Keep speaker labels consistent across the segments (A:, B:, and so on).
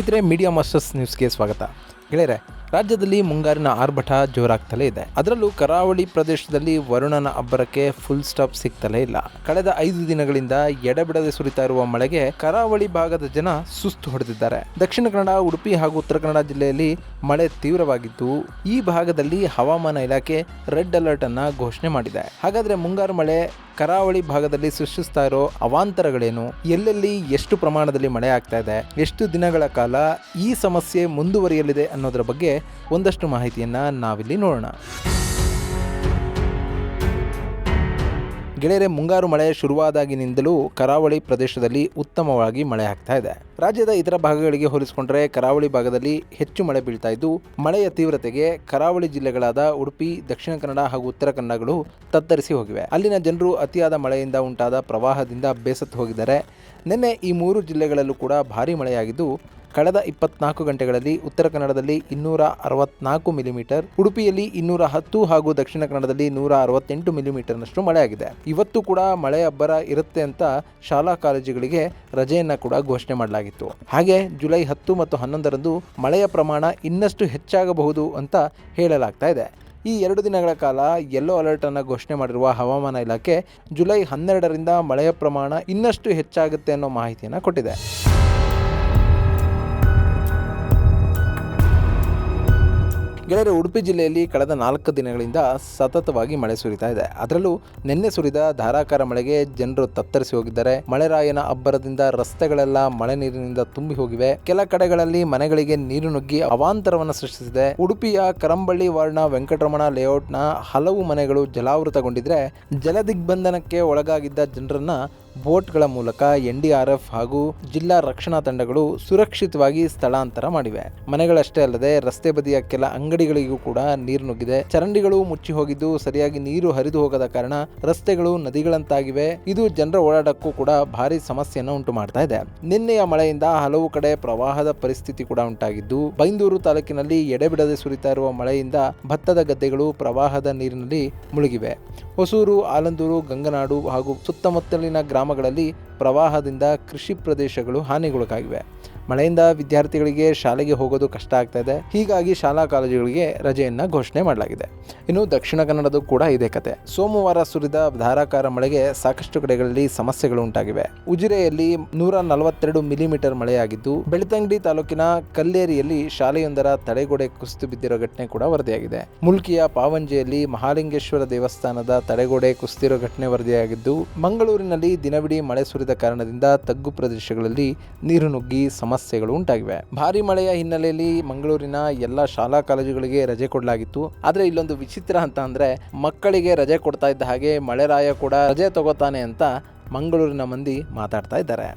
A: ಸ್ನೇಹಿತರೆ, media masters ನ್ಯೂಸ್ಗೆ ಸ್ವಾಗತ. ಗೆಳೆಯರೆ, ರಾಜ್ಯದಲ್ಲಿ ಮುಂಗಾರಿನ ಆರ್ಭಟ ಜೋರಾಗ್ತಲೇ ಇದೆ. ಅದರಲ್ಲೂ ಕರಾವಳಿ ಪ್ರದೇಶದಲ್ಲಿ ವರುಣನ ಅಬ್ಬರಕ್ಕೆ ಫುಲ್ ಸ್ಟಾಪ್ ಸಿಗ್ತಲೇ ಇಲ್ಲ. ಕಳೆದ 5 ದಿನಗಳಿಂದ ಎಡೆಬಿಡದೆ ಸುರಿತಾ ಇರುವ ಮಳೆಗೆ ಕರಾವಳಿ ಭಾಗದ ಜನ ಸುಸ್ತು ಹೊಡೆದಿದ್ದಾರೆ. ದಕ್ಷಿಣ ಕನ್ನಡ, ಉಡುಪಿ ಹಾಗೂ ಉತ್ತರ ಕನ್ನಡ ಜಿಲ್ಲೆಯಲ್ಲಿ ಮಳೆ ತೀವ್ರವಾಗಿದ್ದು, ಈ ಭಾಗದಲ್ಲಿ ಹವಾಮಾನ ಇಲಾಖೆ ರೆಡ್ ಅಲರ್ಟ್ ಅನ್ನ ಘೋಷಣೆ ಮಾಡಿದೆ. ಹಾಗಾದ್ರೆ ಮುಂಗಾರು ಮಳೆ ಕರಾವಳಿ ಭಾಗದಲ್ಲಿ ಸೃಷ್ಟಿಸ್ತಾ ಇರೋ ಅವಾಂತರಗಳೇನು, ಎಲ್ಲೆಲ್ಲಿ ಎಷ್ಟು ಪ್ರಮಾಣದಲ್ಲಿ ಮಳೆ ಆಗ್ತಾ ಇದೆ, ಎಷ್ಟು ದಿನಗಳ ಕಾಲ ಈ ಸಮಸ್ಯೆ ಮುಂದುವರಿಯಲಿದೆ ಅನ್ನೋದರ ಬಗ್ಗೆ ಒಂದಷ್ಟು ಮಾಹಿತಿಯನ್ನ ನಾವಿಲ್ಲಿ ನೋಡೋಣ. ಗೆಳೆಯರೆ, ಮುಂಗಾರು ಮಳೆ ಶುರುವಾದಾಗಿನಿಂದಲೂ ಕರಾವಳಿ ಪ್ರದೇಶದಲ್ಲಿ ಉತ್ತಮವಾಗಿ ಮಳೆ ಆಗ್ತಾ ಇದೆ. ರಾಜ್ಯದ ಇತರ ಭಾಗಗಳಿಗೆ ಹೋಲಿಸಿಕೊಂಡ್ರೆ ಕರಾವಳಿ ಭಾಗದಲ್ಲಿ ಹೆಚ್ಚು ಮಳೆ ಬೀಳ್ತಾ ಇದ್ದು, ಮಳೆಯ ತೀವ್ರತೆಗೆ ಕರಾವಳಿ ಜಿಲ್ಲೆಗಳಾದ ಉಡುಪಿ, ದಕ್ಷಿಣ ಕನ್ನಡ ಹಾಗೂ ಉತ್ತರ ಕನ್ನಡಗಳು ತತ್ತರಿಸಿ ಹೋಗಿವೆ. ಅಲ್ಲಿನ ಜನರು ಅತಿಯಾದ ಮಳೆಯಿಂದ ಉಂಟಾದ ಪ್ರವಾಹದಿಂದ ಬೇಸತ್ತು ಹೋಗಿದ್ದಾರೆ. ನಿನ್ನೆ ಈ 3 ಜಿಲ್ಲೆಗಳಲ್ಲೂ ಕೂಡ ಭಾರೀ ಮಳೆಯಾಗಿದ್ದು, ಕಳೆದ 24 ಗಂಟೆಗಳಲ್ಲಿ ಉತ್ತರ ಕನ್ನಡದಲ್ಲಿ 264 ಮಿಲಿಮೀಟರ್, ಉಡುಪಿಯಲ್ಲಿ 210 ಹಾಗೂ ದಕ್ಷಿಣ ಕನ್ನಡದಲ್ಲಿ 168 ಮಿಲಿಮೀಟರ್ನಷ್ಟು ಮಳೆಯಾಗಿದೆ. ಇವತ್ತು ಕೂಡ ಮಳೆ ಅಬ್ಬರ ಇರುತ್ತೆ ಅಂತ ಶಾಲಾ ಕಾಲೇಜುಗಳಿಗೆ ರಜೆಯನ್ನ ಕೂಡ ಘೋಷಣೆ ಮಾಡಲಾಗಿತ್ತು. ಹಾಗೆ ಜುಲೈ 10 ಮತ್ತು 11ರಂದು ಮಳೆಯ ಪ್ರಮಾಣ ಇನ್ನಷ್ಟು ಹೆಚ್ಚಾಗಬಹುದು ಅಂತ ಹೇಳಲಾಗ್ತಾ ಇದೆ. ಈ 2 ದಿನಗಳ ಕಾಲ ಯೆಲ್ಲೋ ಅಲರ್ಟ್ ಅನ್ನು ಘೋಷಣೆ ಮಾಡಿರುವ ಹವಾಮಾನ ಇಲಾಖೆ ಜುಲೈ 12ರಿಂದ ಮಳೆಯ ಪ್ರಮಾಣ ಇನ್ನಷ್ಟು ಹೆಚ್ಚಾಗುತ್ತೆ ಅನ್ನೋ ಮಾಹಿತಿಯನ್ನು ಕೊಟ್ಟಿದೆ. ಗೆಳೆಯರೆ, ಉಡುಪಿ ಜಿಲ್ಲೆಯಲ್ಲಿ ಕಳೆದ 4 ದಿನಗಳಿಂದ ಸತತವಾಗಿ ಮಳೆ ಸುರಿತಾ ಇದೆ. ಅದರಲ್ಲೂ ನಿನ್ನೆ ಸುರಿದ ಧಾರಾಕಾರ ಮಳೆಗೆ ಜನರು ತತ್ತರಿಸಿ ಹೋಗಿದ್ದಾರೆ. ಮಳೆರಾಯನ ಅಬ್ಬರದಿಂದ ರಸ್ತೆಗಳೆಲ್ಲ ಮಳೆ ನೀರಿನಿಂದ ತುಂಬಿ ಹೋಗಿವೆ. ಕೆಲ ಕಡೆಗಳಲ್ಲಿ ಮನೆಗಳಿಗೆ ನೀರು ನುಗ್ಗಿ ಅವಾಂತರವನ್ನು ಸೃಷ್ಟಿಸಿದೆ. ಉಡುಪಿಯ ಕರಂಬಳ್ಳಿ ವಾರ್ಡ್ನ ವೆಂಕಟರಮಣ ಲೇಔಟ್ನ ಹಲವು ಮನೆಗಳು ಜಲಾವೃತಗೊಂಡಿದ್ರೆ, ಜಲದಿಗ್ಬಂಧನಕ್ಕೆ ಒಳಗಾಗಿದ್ದ ಜನರನ್ನ ಬೋಟ್ಗಳ ಮೂಲಕ NDRF ಹಾಗೂ ಜಿಲ್ಲಾ ರಕ್ಷಣಾ ತಂಡಗಳು ಸುರಕ್ಷಿತವಾಗಿ ಸ್ಥಳಾಂತರ ಮಾಡಿವೆ. ಮನೆಗಳಷ್ಟೇ ಅಲ್ಲದೆ ರಸ್ತೆ ಬದಿಯ ಕೆಲ ಅಂಗಡಿಗಳಿಗೂ ಕೂಡ ನೀರು ನುಗ್ಗಿದೆ. ಚರಂಡಿಗಳು ಮುಚ್ಚಿ ಹೋಗಿದ್ದು, ಸರಿಯಾಗಿ ನೀರು ಹರಿದು ಹೋಗದ ಕಾರಣ ರಸ್ತೆಗಳು ನದಿಗಳಂತಾಗಿವೆ. ಇದು ಜನರ ಓಡಾಟಕ್ಕೂ ಕೂಡ ಭಾರಿ ಸಮಸ್ಯೆಯನ್ನು ಉಂಟು ಮಾಡ್ತಾ ಇದೆ. ನಿನ್ನೆಯ ಮಳೆಯಿಂದ ಹಲವು ಕಡೆ ಪ್ರವಾಹದ ಪರಿಸ್ಥಿತಿ ಕೂಡ ಉಂಟಾಗಿದ್ದು, ಬೈಂದೂರು ತಾಲೂಕಿನಲ್ಲಿ ಎಡೆಬಿಡದೆ ಸುರಿತಾ ಇರುವ ಮಳೆಯಿಂದ ಭತ್ತದ ಗದ್ದೆಗಳು ಪ್ರವಾಹದ ನೀರಿನಲ್ಲಿ ಮುಳುಗಿವೆ. ಹೊಸೂರು, ಆಲಂದೂರು, ಗಂಗನಾಡು ಹಾಗೂ ಸುತ್ತಮುತ್ತಲಿನ ಗ್ರಾಮಗಳಲ್ಲಿ ಪ್ರವಾಹದಿಂದ ಕೃಷಿ ಪ್ರದೇಶಗಳು ಹಾನಿಗೊಳಗಾಗಿವೆ. ಮಳೆಯಿಂದ ವಿದ್ಯಾರ್ಥಿಗಳಿಗೆ ಶಾಲೆಗೆ ಹೋಗೋದು ಕಷ್ಟ ಆಗ್ತಾ ಇದೆ. ಹೀಗಾಗಿ ಶಾಲಾ ಕಾಲೇಜುಗಳಿಗೆ ರಜೆಯನ್ನ ಘೋಷಣೆ ಮಾಡಲಾಗಿದೆ. ಇನ್ನು ದಕ್ಷಿಣ ಕನ್ನಡದ ಕೂಡ ಇದೇ ಕತೆ. ಸೋಮವಾರ ಸುರಿದ ಧಾರಾಕಾರ ಮಳೆಗೆ ಸಾಕಷ್ಟು ಕಡೆಗಳಲ್ಲಿ ಸಮಸ್ಯೆಗಳು ಉಂಟಾಗಿವೆ. ಉಜಿರೆಯಲ್ಲಿ 142 ಮಿಲಿಮೀಟರ್ ಮಳೆಯಾಗಿದ್ದು, ಬೆಳ್ತಂಗಡಿ ತಾಲೂಕಿನ ಕಲ್ಲೇರಿಯಲ್ಲಿ ಶಾಲೆಯೊಂದರ ತಡೆಗೋಡೆ ಕುಸಿದು ಬಿದ್ದಿರೋ ಘಟನೆ ಕೂಡ ವರದಿಯಾಗಿದೆ. ಮುಲ್ಕಿಯ ಪಾವಂಜೆಯಲ್ಲಿ ಮಹಾಲಿಂಗೇಶ್ವರ ದೇವಸ್ಥಾನದ ತಡೆಗೋಡೆ ಕುಸಿದಿರೋ ಘಟನೆ ವರದಿಯಾಗಿದ್ದು, ಮಂಗಳೂರಿನಲ್ಲಿ ದಿನವಿಡೀ ಮಳೆ ಸುರಿದ ಕಾರಣದಿಂದ ತಗ್ಗು ಪ್ರದೇಶಗಳಲ್ಲಿ ನೀರು ನುಗ್ಗಿ ಸಮಸ್ಯೆಗಳು ಉಂಟಾಗಿವೆ. ಭಾರಿ ಮಳೆಯ ಹಿನ್ನೆಲೆಯಲ್ಲಿ ಮಂಗಳೂರಿನ ಎಲ್ಲ ಶಾಲಾ ಕಾಲೇಜುಗಳಿಗೆ ರಜೆ ಕೊಡಲಾಗಿತ್ತು. ಆದ್ರೆ ಇಲ್ಲೊಂದು ವಿಚಿತ್ರ ಅಂತ ಅಂದ್ರೆ, ಮಕ್ಕಳಿಗೆ ರಜೆ ಕೊಡ್ತಾ ಇದ್ದ ಹಾಗೆ ಮಳೆರಾಯ ಕೂಡ ರಜೆ ತಗೋತಾನೆ ಅಂತ ಮಂಗಳೂರಿನ ಮಂದಿ ಮಾತಾಡ್ತಾ ಇದ್ದಾರೆ.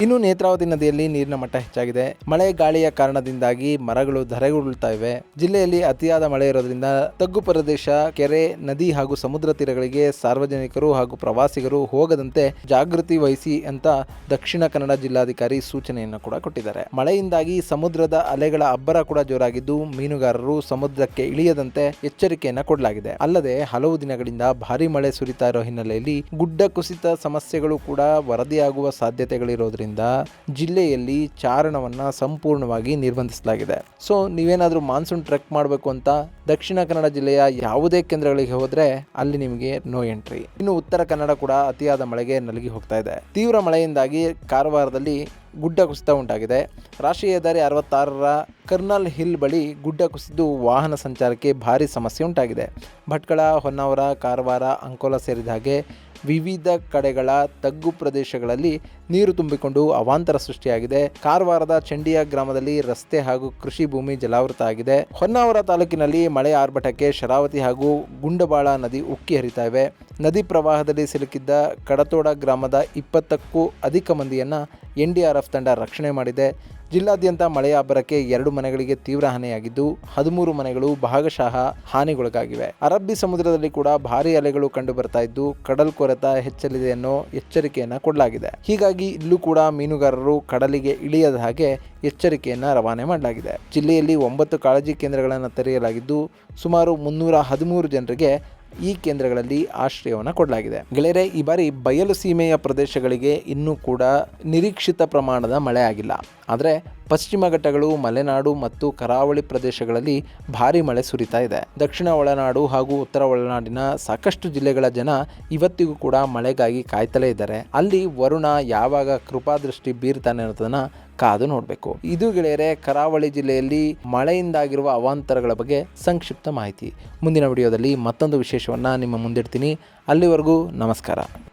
A: ಇನ್ನು ನೇತ್ರಾವತಿ ನದಿಯಲ್ಲಿ ನೀರಿನ ಮಟ್ಟ ಹೆಚ್ಚಾಗಿದೆ. ಮಳೆ ಗಾಳಿಯ ಕಾರಣದಿಂದಾಗಿ ಮರಗಳು ಧರೆಗುರುಳ್ತಾ ಇವೆ. ಜಿಲ್ಲೆಯಲ್ಲಿ ಅತಿಯಾದ ಮಳೆ ಇರೋದ್ರಿಂದ ತಗ್ಗು ಪ್ರದೇಶ, ಕೆರೆ, ನದಿ ಹಾಗೂ ಸಮುದ್ರ ತೀರಗಳಿಗೆ ಸಾರ್ವಜನಿಕರು ಹಾಗೂ ಪ್ರವಾಸಿಗರು ಹೋಗದಂತೆ ಜಾಗೃತಿ ವಹಿಸಿ ಅಂತ ದಕ್ಷಿಣ ಕನ್ನಡ ಜಿಲ್ಲಾಧಿಕಾರಿ ಸೂಚನೆಯನ್ನು ಕೂಡ ಕೊಟ್ಟಿದ್ದಾರೆ. ಮಳೆಯಿಂದಾಗಿ ಸಮುದ್ರದ ಅಲೆಗಳ ಅಬ್ಬರ ಕೂಡ ಜೋರಾಗಿದ್ದು, ಮೀನುಗಾರರು ಸಮುದ್ರಕ್ಕೆ ಇಳಿಯದಂತೆ ಎಚ್ಚರಿಕೆಯನ್ನ ಕೊಡಲಾಗಿದೆ. ಅಲ್ಲದೆ ಹಲವು ದಿನಗಳಿಂದ ಭಾರಿ ಮಳೆ ಸುರಿತಾ ಇರೋ ಹಿನ್ನೆಲೆಯಲ್ಲಿ ಗುಡ್ಡ ಕುಸಿತ ಸಮಸ್ಯೆಗಳು ಕೂಡ ವರದಿಯಾಗುವ ಸಾಧ್ಯತೆಗಳಿರೋದ್ರಿಂದ ಜಿಲ್ಲೆಯಲ್ಲಿ ಚಾರಣವನ್ನ ಸಂಪೂರ್ಣವಾಗಿ ನಿರ್ಬಂಧಿಸಲಾಗಿದೆ. ಸೊ ನೀವೇನಾದ್ರೂ ಮಾನ್ಸೂನ್ ಟ್ರೆಕ್ ಮಾಡಬೇಕು ಅಂತ ದಕ್ಷಿಣ ಕನ್ನಡ ಜಿಲ್ಲೆಯ ಯಾವುದೇ ಕೇಂದ್ರಗಳಿಗೆ ಹೋದ್ರೆ ಅಲ್ಲಿ ನಿಮಗೆ ನೋ ಎಂಟ್ರಿ. ಇನ್ನು ಉತ್ತರ ಕನ್ನಡ ಕೂಡ ಅತಿಯಾದ ಮಳೆಗೆ ನಲುಗಿ ಹೋಗ್ತಾ ಇದೆ. ತೀವ್ರ ಮಳೆಯಿಂದಾಗಿ ಕಾರವಾರದಲ್ಲಿ ಗುಡ್ಡ ಕುಸಿತ ಉಂಟಾಗಿದೆ. ರಾಷ್ಟ್ರೀಯ ಹೆದ್ದಾರಿ 66ರ ಕರ್ನಲ್ ಹಿಲ್ ಬಳಿ ಗುಡ್ಡ ಕುಸಿದು ವಾಹನ ಸಂಚಾರಕ್ಕೆ ಭಾರಿ ಸಮಸ್ಯೆ ಉಂಟಾಗಿದೆ. ಭಟ್ಕಳ, ಹೊನ್ನಾವರ, ಕಾರವಾರ, ಅಂಕೋಲ ಸೇರಿದ ಹಾಗೆ ವಿವಿಧ ಕಡೆಗಳ ತಗ್ಗು ಪ್ರದೇಶಗಳಲ್ಲಿ ನೀರು ತುಂಬಿಕೊಂಡು ಅವಾಂತರ ಸೃಷ್ಟಿಯಾಗಿದೆ. ಕಾರವಾರದ ಚಂಡಿಯ ಗ್ರಾಮದಲ್ಲಿ ರಸ್ತೆ ಹಾಗೂ ಕೃಷಿ ಭೂಮಿ ಜಲಾವೃತ ಆಗಿದೆ. ಹೊನ್ನಾವರ ತಾಲೂಕಿನಲ್ಲಿ ಮಳೆ ಆರ್ಭಟಕ್ಕೆ ಶರಾವತಿ ಹಾಗೂ ಗುಂಡಬಾಳ ನದಿ ಉಕ್ಕಿ ಹರಿತಾ ಇವೆ. ನದಿ ಪ್ರವಾಹದಲ್ಲಿ ಸಿಲುಕಿದ್ದ ಕಡತೋಡ ಗ್ರಾಮದ 20ಕ್ಕೂ ಅಧಿಕ ಮಂದಿಯನ್ನ NDRF ತಂಡ ರಕ್ಷಣೆ ಮಾಡಿದೆ. ಜಿಲ್ಲಾದ್ಯಂತ ಮಳೆಯ ಅಬ್ಬರಕ್ಕೆ 2 ಮನೆಗಳಿಗೆ ತೀವ್ರ ಹಾನಿಯಾಗಿದ್ದು, 13 ಮನೆಗಳು ಭಾಗಶಃ ಹಾನಿಗೊಳಗಾಗಿವೆ. ಅರಬ್ಬಿ ಸಮುದ್ರದಲ್ಲಿ ಕೂಡ ಭಾರೀ ಅಲೆಗಳು ಕಂಡು ಬರ್ತಾ ಇದ್ದು, ಕಡಲ್ ಕೊರೆತ ಹೆಚ್ಚಲಿದೆ ಅನ್ನೋ ಎಚ್ಚರಿಕೆಯನ್ನ ಕೊಡಲಾಗಿದೆ. ಹೀಗಾಗಿ ಇಲ್ಲೂ ಕೂಡ ಮೀನುಗಾರರು ಕಡಲಿಗೆ ಇಳಿಯದ ಹಾಗೆ ಎಚ್ಚರಿಕೆಯನ್ನ ರವಾನೆ ಮಾಡಲಾಗಿದೆ. ಜಿಲ್ಲೆಯಲ್ಲಿ 9 ಕಾಳಜಿ ಕೇಂದ್ರಗಳನ್ನು ತೆರೆಯಲಾಗಿದ್ದು, ಸುಮಾರು 313 ಜನರಿಗೆ ಈ ಕೇಂದ್ರಗಳಲ್ಲಿ ಆಶ್ರಯವನ್ನು ಕೊಡಲಾಗಿದೆ. ಗೆಳೆಯರೆ, ಈ ಬಾರಿ ಬಯಲು ಸೀಮೆಯ ಪ್ರದೇಶಗಳಿಗೆ ಇನ್ನೂ ಕೂಡ ನಿರೀಕ್ಷಿತ ಪ್ರಮಾಣದ ಮಳೆ ಆಗಿಲ್ಲ. ಆದರೆ ಪಶ್ಚಿಮ ಘಟ್ಟಗಳು, ಮಲೆನಾಡು ಮತ್ತು ಕರಾವಳಿ ಪ್ರದೇಶಗಳಲ್ಲಿ ಭಾರಿ ಮಳೆ ಸುರಿತಾ ಇದೆ. ದಕ್ಷಿಣ ಒಳನಾಡು ಹಾಗೂ ಉತ್ತರ ಒಳನಾಡಿನ ಸಾಕಷ್ಟು ಜಿಲ್ಲೆಗಳ ಜನ ಇವತ್ತಿಗೂ ಕೂಡ ಮಳೆಗಾಗಿ ಕಾಯ್ತಲೇ ಇದ್ದಾರೆ. ಅಲ್ಲಿ ವರುಣ ಯಾವಾಗ ಕೃಪಾದೃಷ್ಟಿ ಬೀರ್ತಾನೆ ಅನ್ನೋದನ್ನ ಕಾದು ನೋಡಬೇಕು. ಇದು ಗೆಳೆಯರೆ ಕರಾವಳಿ ಜಿಲ್ಲೆಯಲ್ಲಿ ಮಳೆಯಿಂದಾಗಿರುವ ಅವಾಂತರಗಳ ಬಗ್ಗೆ ಸಂಕ್ಷಿಪ್ತ ಮಾಹಿತಿ. ಮುಂದಿನ ವಿಡಿಯೋದಲ್ಲಿ ಮತ್ತೊಂದು ವಿಶೇಷವನ್ನು ನಿಮ್ಮ ಮುಂದಿಡ್ತೀನಿ. ಅಲ್ಲಿವರೆಗೂ ನಮಸ್ಕಾರ.